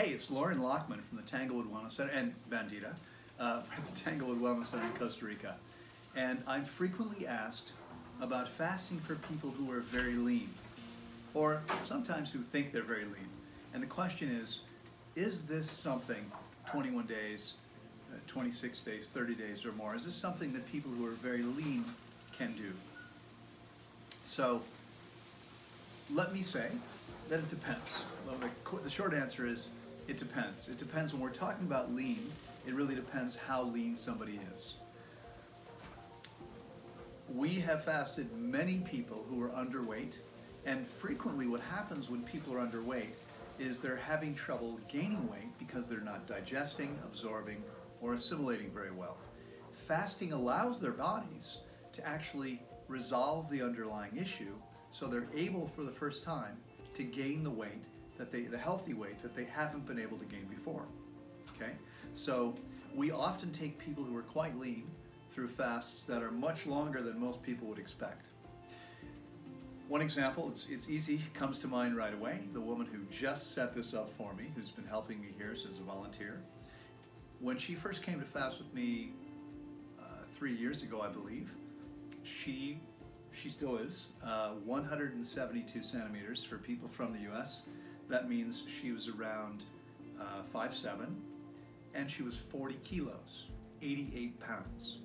Hey, it's Loren Lockman from the Tanglewood Wellness Center and Bandita, the Tanglewood Wellness Center in Costa Rica. And I'm frequently asked about fasting for people who are very lean, or sometimes who think they're very lean. And the question is this something, 21 days, 26 days, 30 days or more, is this something that people who are very lean can do? So let me say that it depends. Well, the short answer is it depends. It depends. When we're talking about lean, it really depends how lean somebody is. We have fasted many people who are underweight, and frequently what happens when people are underweight is they're having trouble gaining weight because they're not digesting, absorbing, or assimilating very well. Fasting allows their bodies to actually resolve the underlying issue, so they're able for the first time to gain the weight the healthy weight that they haven't been able to gain before. Okay? So we often take people who are quite lean through fasts that are much longer than most people would expect. One example, it's easy, comes to mind right away. The woman who just set this up for me, who's been helping me here as a volunteer, when she first came to fast with me 3 years ago, I believe, she still is 172 centimeters for people from the US. That means she was around 5'7", and she was 40 kilos, 88 pounds.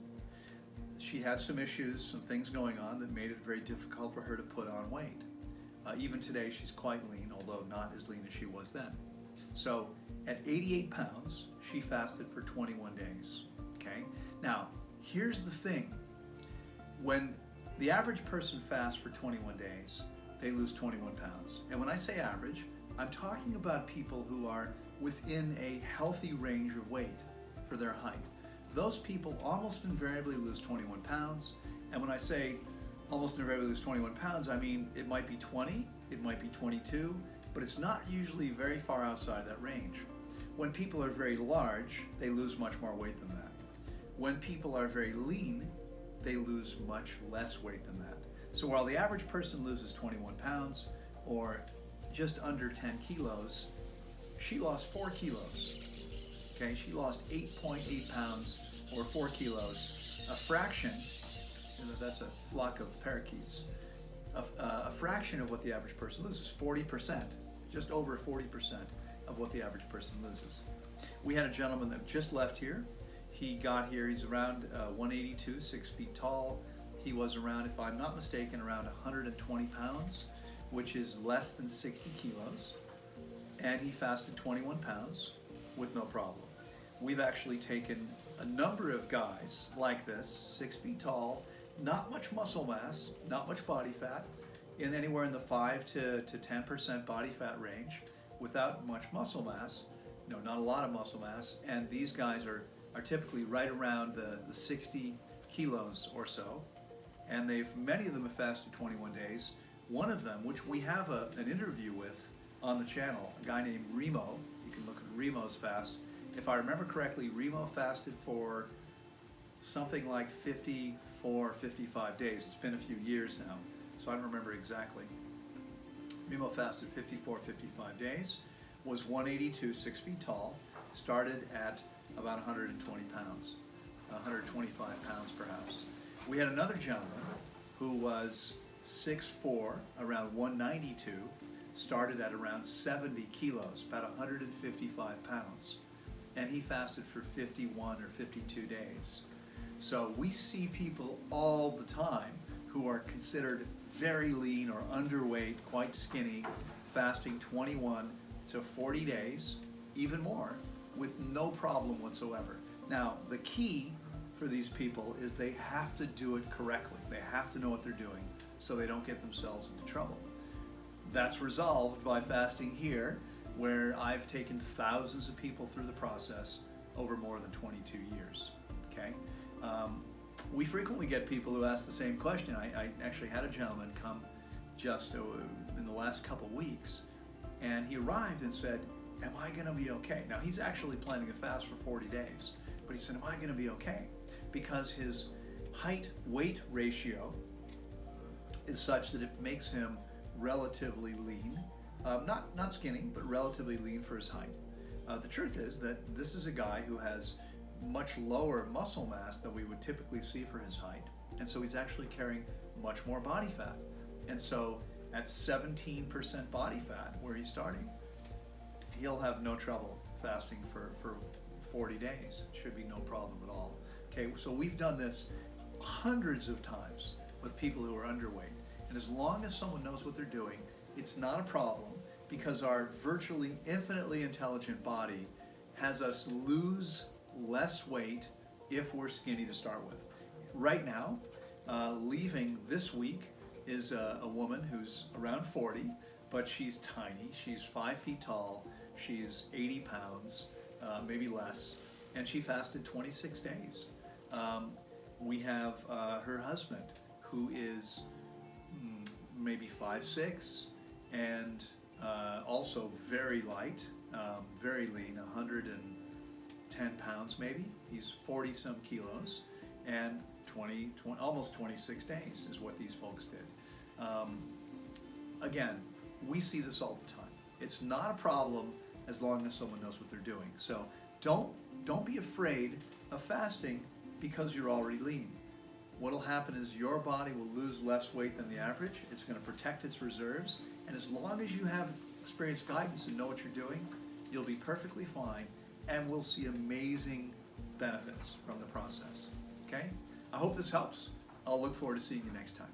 She had some issues, some things going on that made it very difficult for her to put on weight. Even today, she's quite lean, although not as lean as she was then. So at 88 pounds, she fasted for 21 days. Okay? Now, here's the thing. When the average person fasts for 21 days, they lose 21 pounds. And when I say average, I'm talking about people who are within a healthy range of weight for their height. Those people almost invariably lose 21 pounds. And when I say almost invariably lose 21 pounds, I mean it might be 20, it might be 22, but it's not usually very far outside that range. When people are very large, they lose much more weight than that. When people are very lean, they lose much less weight than that. So while the average person loses 21 pounds or just under 10 kilos, she lost 4 kilos. Okay, she lost 8.8 pounds or 4 kilos, a fraction, that's a flock of parakeets, a fraction of what the average person loses, 40%, just over 40% of what the average person loses. We had a gentleman that just left here. He got here, he's around 182, 6 feet tall. He was around, if I'm not mistaken, around 120 pounds, which is less than 60 kilos. And he fasted 21 pounds with no problem. We've actually taken a number of guys like this, 6 feet tall, not much muscle mass, not much body fat, in anywhere in the 5 to 10% body fat range, without much muscle mass, not a lot of muscle mass, and these guys are typically right around the 60 kilos or so, and many of them have fasted 21 days. One of them, which we have an interview with on the channel, a guy named Remo. You can look at Remo's fast. If I remember correctly, Remo fasted for something like 54, 55 days. It's been a few years now, so I don't remember exactly. Remo fasted 54, 55 days, was 182, 6 feet tall, started at about 120 pounds, 125 pounds perhaps. We had another gentleman who was 6'4", around 192, started at around 70 kilos, about 155 pounds, and he fasted for 51 or 52 days. So we see people all the time who are considered very lean or underweight, quite skinny, fasting 21 to 40 days, even more, with no problem whatsoever. Now, the key for these people is they have to do it correctly. They have to know what they're doing so they don't get themselves into trouble. That's resolved by fasting here, where I've taken thousands of people through the process over more than 22 years. Okay? We frequently get people who ask the same question. I actually had a gentleman come just in the last couple weeks, and he arrived and said, am I going to be okay? Now, he's actually planning a fast for 40 days, but he said, am I going to be okay? Because his height-weight ratio is such that it makes him relatively lean, not skinny, but relatively lean for his height. The truth is that this is a guy who has much lower muscle mass than we would typically see for his height, and so he's actually carrying much more body fat. And so at 17% body fat, where he's starting, he'll have no trouble fasting for 40 days. It should be no problem at all. Okay, so we've done this hundreds of times with people who are underweight. And as long as someone knows what they're doing, it's not a problem, because our virtually infinitely intelligent body has us lose less weight if we're skinny to start with. Right now, leaving this week is a woman who's around 40, but she's tiny. She's 5 feet tall. She's 80 pounds, maybe less, and she fasted 26 days. We have her husband, who is maybe 5'6", and also very light, very lean, 110 pounds maybe. He's 40 some kilos, and 20, almost 26 days is what these folks did. Again, we see this all the time. It's not a problem as long as someone knows what they're doing. So don't be afraid of fasting because you're already lean. What'll happen is your body will lose less weight than the average. It's going to protect its reserves, and as long as you have experienced guidance and know what you're doing, you'll be perfectly fine, and we'll see amazing benefits from the process. Okay? I hope this helps. I'll look forward to seeing you next time.